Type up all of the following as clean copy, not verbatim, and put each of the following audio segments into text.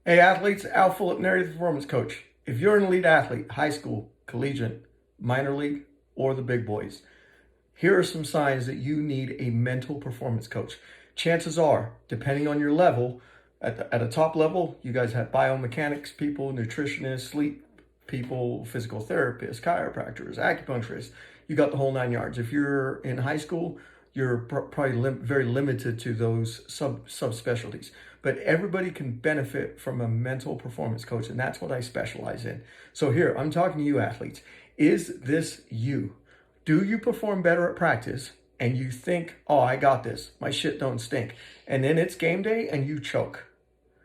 Hey athletes, Philip-Neri, the performance coach. If you're an elite athlete, high school, collegiate, minor league, or the big boys, here are some signs that you need a mental performance coach. Chances are, depending on your level, at a top level, you guys have biomechanics people, nutritionists, sleep people, physical therapists, chiropractors, acupuncturists. You got the whole nine yards. If you're in high school, you're probably very limited to those subspecialties. But everybody can benefit from a mental performance coach, and that's what I specialize in. So here, I'm talking to you athletes. Is this you? Do you perform better at practice and you think, oh, I got this, my shit don't stink, and then it's game day and you choke?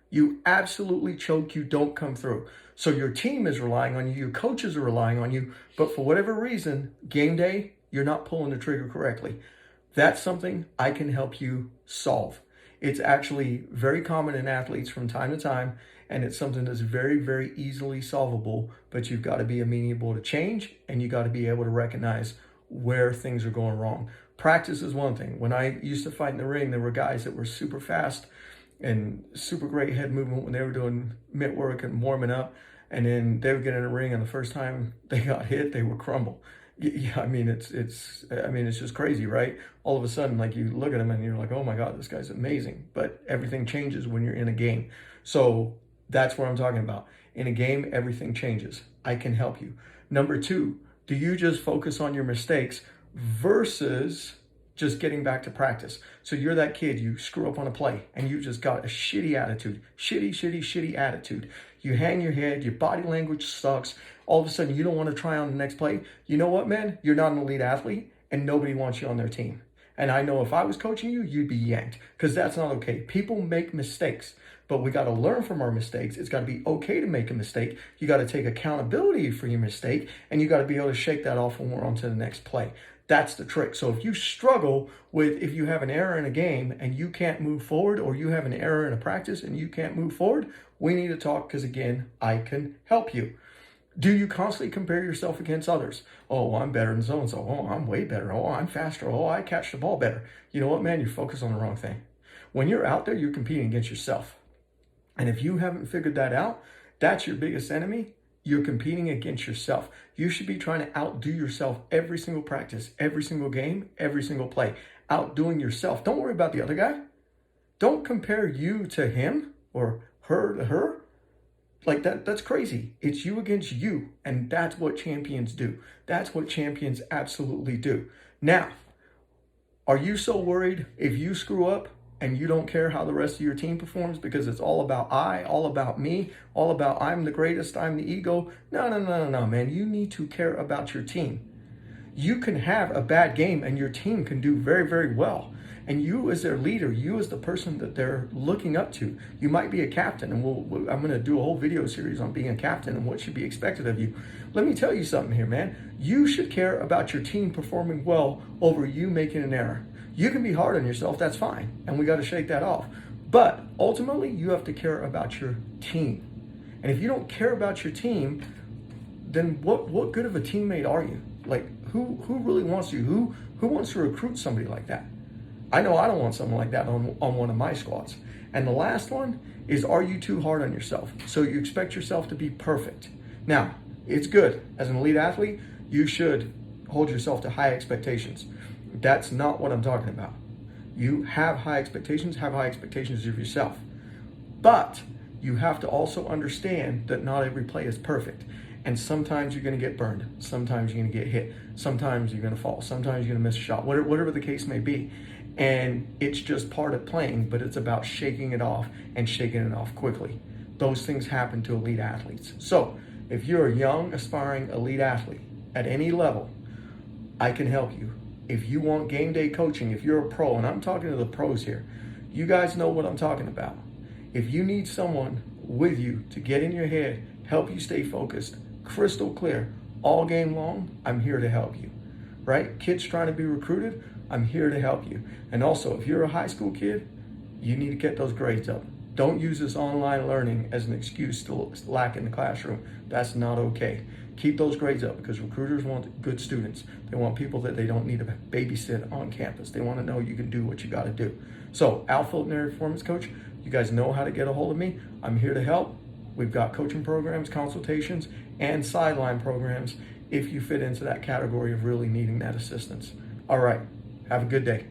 You absolutely choke, you don't come through. So your team is relying on you, your coaches are relying on you, but for whatever reason, game day, you're not pulling the trigger correctly. That's something I can help you solve. It's actually very common in athletes from time to time, and it's something that's very, very easily solvable, but you've got to be amenable to change, and you got to be able to recognize where things are going wrong. Practice is one thing. When I used to fight in the ring, there were guys that were super fast and super great head movement when they were doing mitt work and warming up, and then they would get in the ring, and the first time they got hit, they would crumble. Yeah, I mean it's just crazy, right? All of a sudden, like, you look at him and you're like, oh my God, this guy's amazing. But everything changes when you're in a game. So that's what I'm talking about. In a game, everything changes. I can help you. Number two, do you just focus on your mistakes versus just getting back to practice? So you're that kid, you screw up on a play and you just got a shitty attitude, shitty attitude. You hang your head, your body language sucks. All of a sudden, you don't want to try on the next play. You know what, man? You're not an elite athlete and nobody wants you on their team. And I know if I was coaching you, you'd be yanked, because that's not okay. People make mistakes, but we got to learn from our mistakes. It's got to be okay to make a mistake. You got to take accountability for your mistake, and you got to be able to shake that off when we're on to the next play. That's the trick. So if you struggle with, if you have an error in a game and you can't move forward, or you have an error in a practice and you can't move forward, we need to talk, because again, I can help you. Do you constantly compare yourself against others? Oh, I'm better than so-and-so. Oh, I'm way better. Oh, I'm faster. Oh, I catch the ball better. You know what, man? You're focused on the wrong thing. When you're out there, you're competing against yourself. And if you haven't figured that out, that's your biggest enemy. You're competing against yourself. You should be trying to outdo yourself every single practice, every single game, every single play. Outdoing yourself. Don't worry about the other guy. Don't compare you to him or her to her. Like that's crazy. It's you against you. And that's what champions do. That's what champions absolutely do. Now, are you so worried if you screw up and you don't care how the rest of your team performs, because it's all about all about me, all about I'm the greatest, I'm the ego? No, man. You need to care about your team. You can have a bad game and your team can do very, very well. And you as their leader, you as the person that they're looking up to, you might be a captain, and I'm going to do a whole video series on being a captain and what should be expected of you. Let me tell you something here, man. You should care about your team performing well over you making an error. You can be hard on yourself, that's fine, and we got to shake that off. But ultimately, you have to care about your team. And if you don't care about your team, then what good of a teammate are you? Like, who really wants you? Who wants to recruit somebody like that? I know I don't want someone like that on one of my squads. And the last one is, are you too hard on yourself? So you expect yourself to be perfect. Now, it's good. As an elite athlete, you should hold yourself to high expectations. That's not what I'm talking about. You have high expectations of yourself. But you have to also understand that not every play is perfect. And sometimes you're going to get burned. Sometimes you're going to get hit. Sometimes you're going to fall. Sometimes you're going to miss a shot, whatever the case may be. And it's just part of playing, but it's about shaking it off and shaking it off quickly. Those things happen to elite athletes. So if you're a young, aspiring elite athlete at any level, I can help you. If you want game day coaching, if you're a pro, and I'm talking to the pros here, you guys know what I'm talking about. If you need someone with you to get in your head, help you stay focused, crystal clear, all game long, I'm here to help you, right? Kids trying to be recruited, I'm here to help you. And also, if you're a high school kid, you need to get those grades up. Don't use this online learning as an excuse to lack in the classroom. That's not okay. Keep those grades up, because recruiters want good students. They want people that they don't need to babysit on campus. They want to know you can do what you got to do. So, Philip-Neri Performance Coach, You guys know how to get a hold of me. I'm here to help. We've got coaching programs, consultations, and sideline programs if you fit into that category of really needing that assistance. All right. Have a good day.